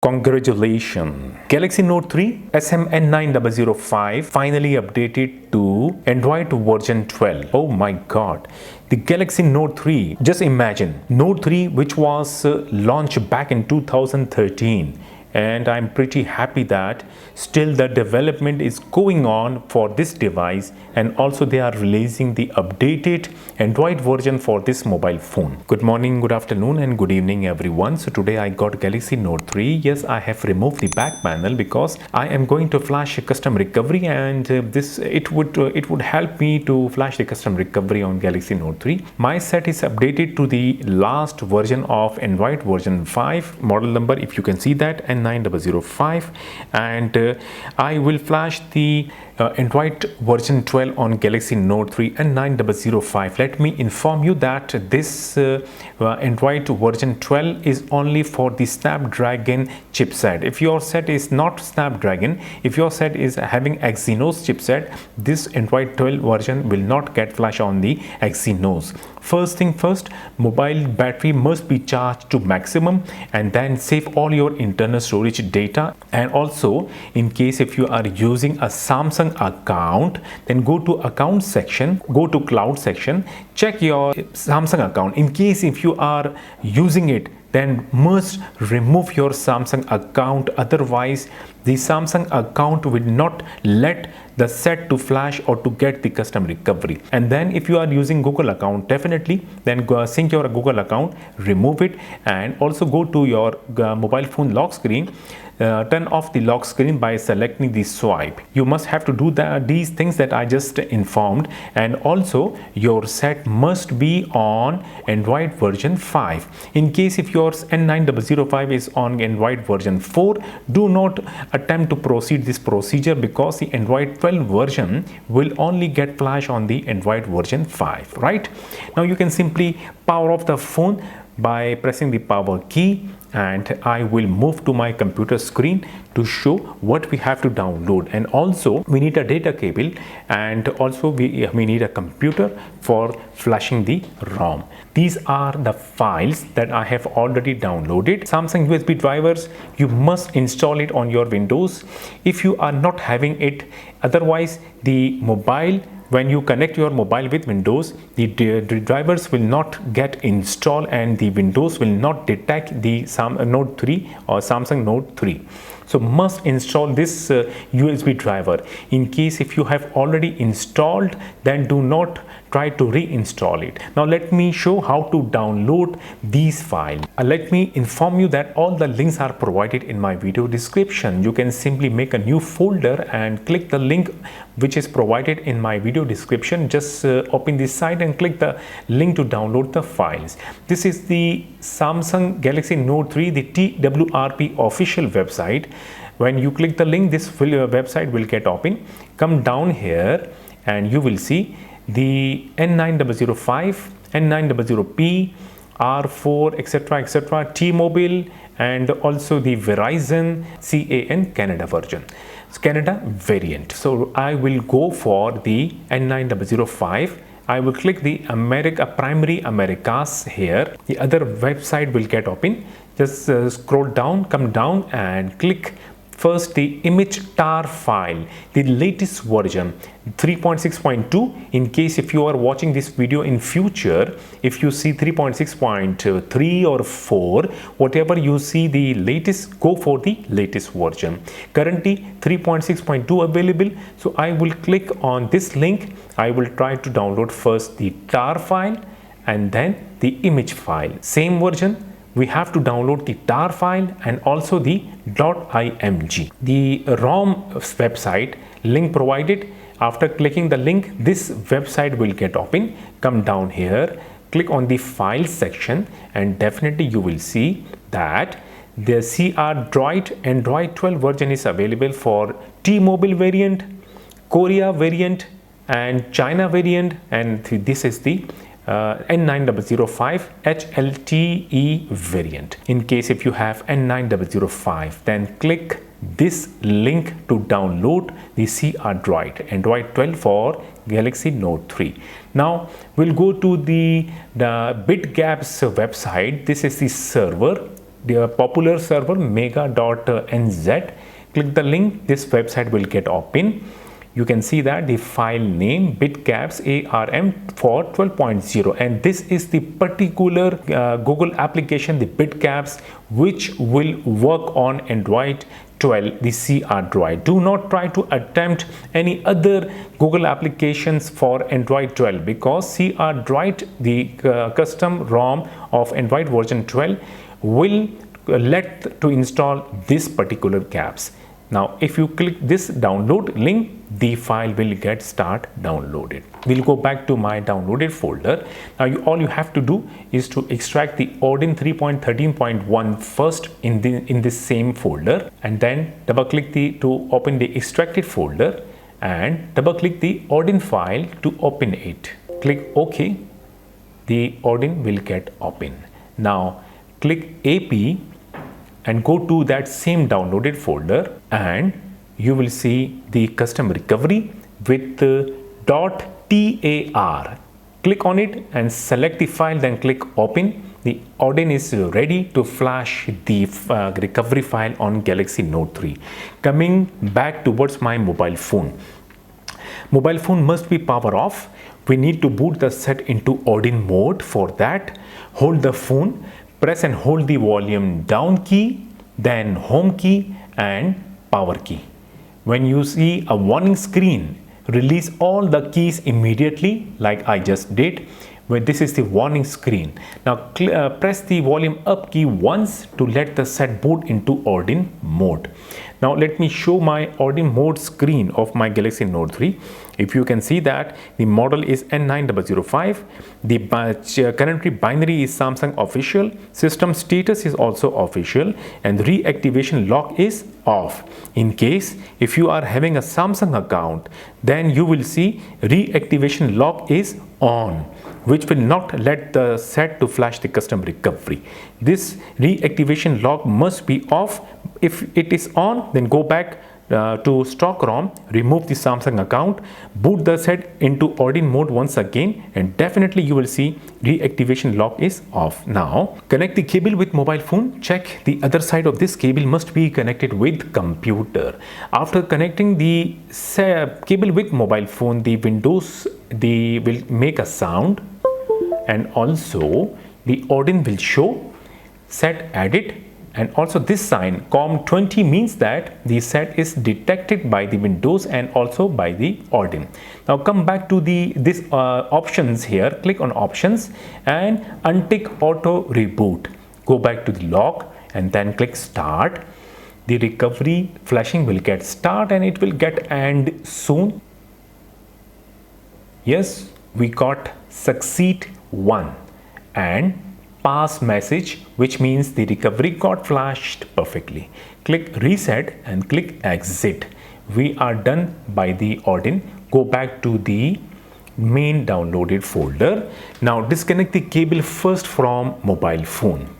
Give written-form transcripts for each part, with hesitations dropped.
Congratulations! Galaxy Note 3 SMN9005 finally updated to Android version 12. Oh my god! The Galaxy Note 3, just imagine, Note 3 which was launched back in 2013, and I'm pretty happy that still the development is going on for this device, and also they are releasing the updated Android version for this mobile phone. Good morning, good afternoon and good evening everyone. So today I got Galaxy Note 3. Yes, I have removed the back panel because I am going to flash a custom recovery, and it would help me to flash the custom recovery on Galaxy Note 3. My set is updated to the last version of Android version 5, model number if you can see that, N9005, and I will flash the Android version 12 on Galaxy Note 3 N9005. Let me inform you that this Android version 12 is only for the Snapdragon chipset. If your set is not Snapdragon, if your set is having Exynos chipset, this Android 12 version will not get flash on the Exynos. First thing first, mobile battery must be charged to maximum, and then save all your internal storage data. And also, in case if you are using a Samsung account, then go to account section, go to cloud section, check your Samsung account. In case if you are using it, then must remove your Samsung account, otherwise the Samsung account will not let the set to flash or to get the custom recovery. And then if you are using Google account, definitely then go sync your Google account, remove it, and also go to your mobile phone lock screen. Turn off the lock screen by selecting the swipe. You must have to do these things that I just informed, and also your set must be on Android version 5. In case if your N9005 is on Android version 4, do not attempt to proceed this procedure, because the Android 12 version will only get flash on the Android version 5. Right now you can simply power off the phone by pressing the power key, and I will move to my computer screen to show what we have to download. And also we need a data cable, and also we need a computer for flashing the ROM. These are the files that I have already downloaded. Samsung USB drivers, you must install it on your Windows if you are not having it. Otherwise, the mobile, when you connect your mobile with Windows, the drivers will not get installed, and the Windows will not detect the Note 3 or Samsung Note 3. So must install this USB driver. In case if you have already installed, then do not try to reinstall it. Now let me show how to download these files. Let me inform you that all the links are provided in my video description. You can simply make a new folder and click the link which is provided in my video description. Just open this site and click the link to download the files. This is the Samsung Galaxy Note 3, the TWRP official website. When you click the link, this website will get open. Come down here and you will see the N9005, N900P, R4, etc., T-Mobile, and also the Verizon CAN Canada version. Canada variant. So I will go for the N9005. I will click the primary Americas here. The other website will get open. Just scroll down, come down and click first the image tar file, the latest version 3.6.2. in case if you are watching this video in future, if you see 3.6.3 or 4, whatever you see the latest, go for the latest version. Currently 3.6.2 available, so I will click on this link. I will try to download first the tar file and then the image file. Same version, we have to download the tar file and also the .img. The ROM website link provided. After clicking the link, this website will get open. Come down here, click on the file section, and definitely you will see that the CrDroid Android 12 version is available for T-Mobile variant, Korea variant, and China variant, and this is the N9005 HLTE variant. In case if you have N9005, then click this link to download the CrDroid Android 12 for Galaxy Note 3. Now we'll go to the BitGap's website. This is the server. the popular server mega.nz. Click the link, this website will get open. You can see that the file name bitcaps ARM for 12.0, and this is the particular Google application, the bitcaps, which will work on Android 12, the CrDroid. Do not try to attempt any other Google applications for Android 12, because CrDroid, the custom ROM of Android version 12, will let to install this particular caps. Now if you click this download link, the file will get start downloaded. We'll go back to my downloaded folder. Now all you have to do is to extract the Odin 3.13.1 first in this same folder, and then double click to open the extracted folder, and double click the Odin file to open it. Click OK. The Odin will get open. Now click AP and go to that same downloaded folder, and you will see the custom recovery with .tar. Click on it and select the file, then click open. The Odin is ready to flash the recovery file on Galaxy Note 3. Coming back towards my mobile phone. Mobile phone must be power off. We need to boot the set into Odin mode. For that, hold the phone, press and hold the volume down key, then home key and power key. When you see a warning screen, release all the keys immediately, like I just did. Where this is the warning screen. Now press the volume up key once to let the set boot into Odin mode. Now let me show my Odin mode screen of my Galaxy Note 3. If you can see that the model is N9005, the currently binary is Samsung official, system status is also official, and reactivation lock is off. In case if you are having a Samsung account, then you will see reactivation lock is on, which will not let the set to flash the custom recovery. This reactivation lock must be off. If it is on, then go back to stock ROM, remove the Samsung account, boot the set into Odin mode once again, and definitely you will see reactivation lock is off. Now connect the cable with mobile phone. Check the other side of this cable must be connected with computer. After connecting the cable with mobile phone, the Windows will make a sound, and also the Odin will show set added. And also this sign COM20 means that the set is detected by the Windows and also by the Odin. Now come back to this options here. Click on options and untick auto reboot. Go back to the log and then click start. The recovery flashing will get start and it will get end soon. Yes, we got succeed 1 and pass message, which means the recovery got flashed perfectly. Click reset and click exit. We are done by the Odin. Go back to the main downloaded folder. Now disconnect the cable first from mobile phone,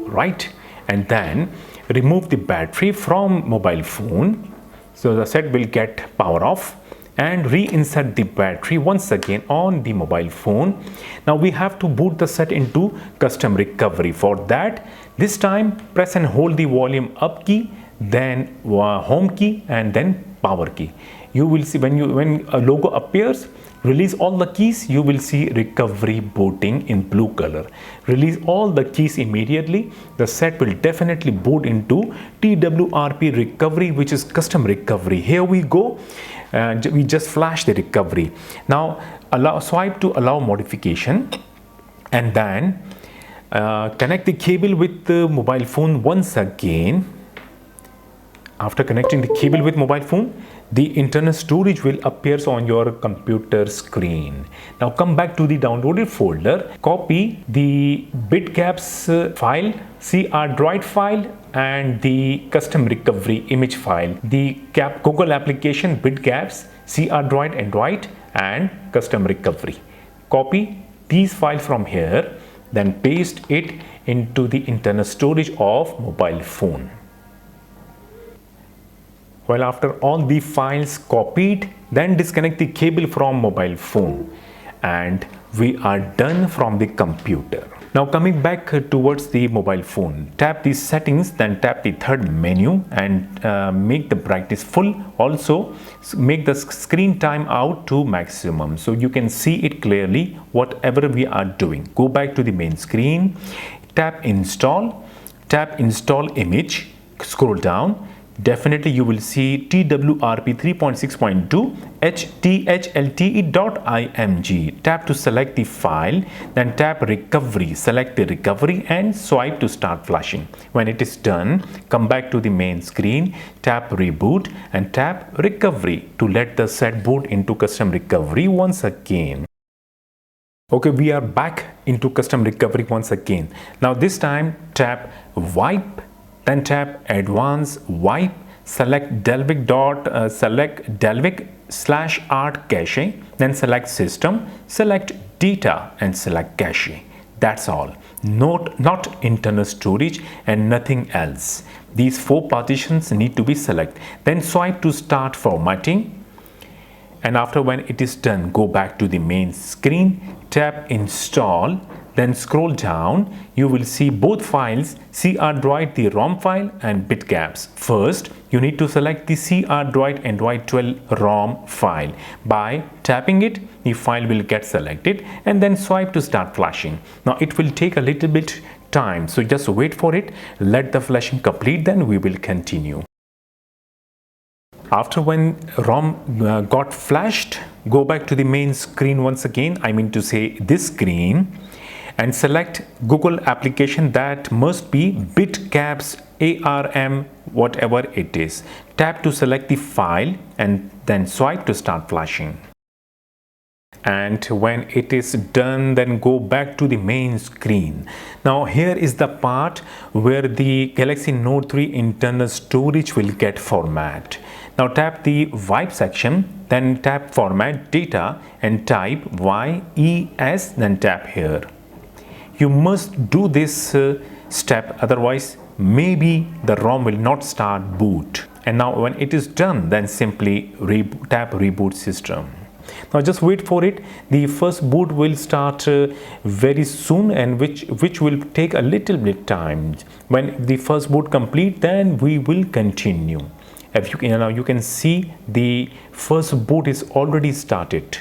right? And then remove the battery from mobile phone, so the set will get power off, and reinsert the battery once again on the mobile phone. Now we have to boot the set into custom recovery. For that, this time press and hold the volume up key, then home key and then power key. You will see when a logo appears, release all the keys, you will see recovery booting in blue color. Release all the keys immediately, the set will definitely boot into TWRP recovery, which is custom recovery. Here we go. We just flash the recovery. Now swipe to allow modification, and then connect the cable with the mobile phone once again. After connecting the cable with mobile phone, the internal storage will appear on your computer screen. Now come back to the downloaded folder, copy the bitcaps file, CrDroid file, and the custom recovery image file, the Google application bitcaps, CrDroid Android and custom recovery. Copy these files from here, then paste it into the internal storage of mobile phone. Well, after all the files copied, then disconnect the cable from mobile phone, and we are done from the computer. Now coming back towards the mobile phone, tap the settings, then tap the third menu and make the brightness full. Also make the screen time out to maximum so you can see it clearly whatever we are doing. Go back to the main screen, tap install image, scroll down. Definitely you will see TWRP 3.6.2 htHLTE.img. Tap to select the file, then tap recovery, select the recovery and swipe to start flashing. When it is done, come back to the main screen, tap reboot and tap recovery to let the set boot into custom recovery once again. Okay, we are back into custom recovery once again. Now this time tap wipe, then tap advanced wipe, select Delvic/art cache, then select system, select data and select cache. That's all. Not internal storage and nothing else. These 4 partitions need to be selected. Then swipe to start formatting. And after when it is done, go back to the main screen, tap install, then scroll down. You will see both files, CrDroid the ROM file and bitgaps. First, you need to select the CrDroid Android 12 ROM file. By tapping it, the file will get selected and then swipe to start flashing. Now it will take a little bit time, so just wait for it. Let the flashing complete, then we will continue. After when ROM got flashed, go back to the main screen once again, I mean to say this screen, and select Google application, that must be bitgaps ARM, whatever it is. Tap to select the file and then swipe to start flashing. And when it is done, then go back to the main screen. Now here is the part where the Galaxy Note 3 internal storage will get format. Now tap the wipe section, then tap format data and type YES, then tap here. You must do this step, otherwise maybe the ROM will not start boot. And now when it is done, then simply tap reboot system. Now just wait for it. The first boot will start very soon, and which will take a little bit time. When the first boot complete, then we will continue. If you can see the first boot is already started.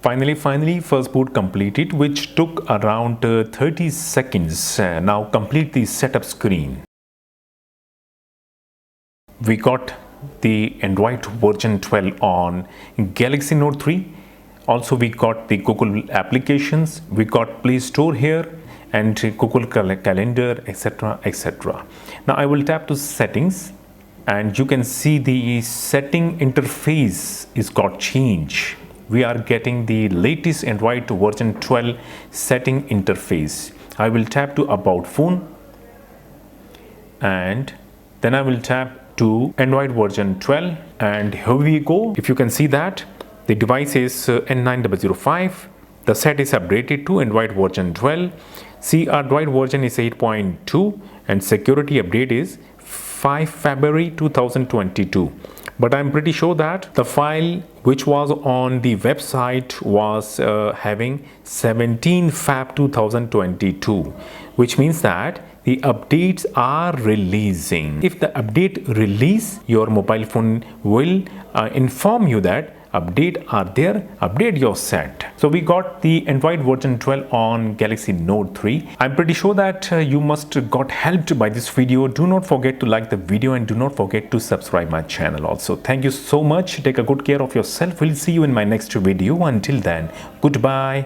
Finally first boot completed, which took around 30 seconds. Now complete the setup screen. We got the Android version 12 on Galaxy Note 3. Also we got the Google applications, we got Play Store here and Google Calendar, etc. etc. Now I will tap to settings and you can see the setting interface is got changed. We are getting the latest Android version 12 setting interface. I will tap to about phone and then I will tap to Android version 12 and here we go. If you can see that the device is N9005, the set is updated to Android version 12, CrDroid version is 8.2 and security update is 5 February 2022. But I'm pretty sure that the file which was on the website was having 17 Feb 2022, which means that the updates are releasing. If the update release, your mobile phone will inform you that update are there, update your set. So we got the Android version 12 on Galaxy Note 3. I'm pretty sure that you must got helped by this video. Do not forget to like the video and do not forget to subscribe my channel also. Thank you so much. Take a good care of yourself. We'll see you in my next video. Until then, goodbye.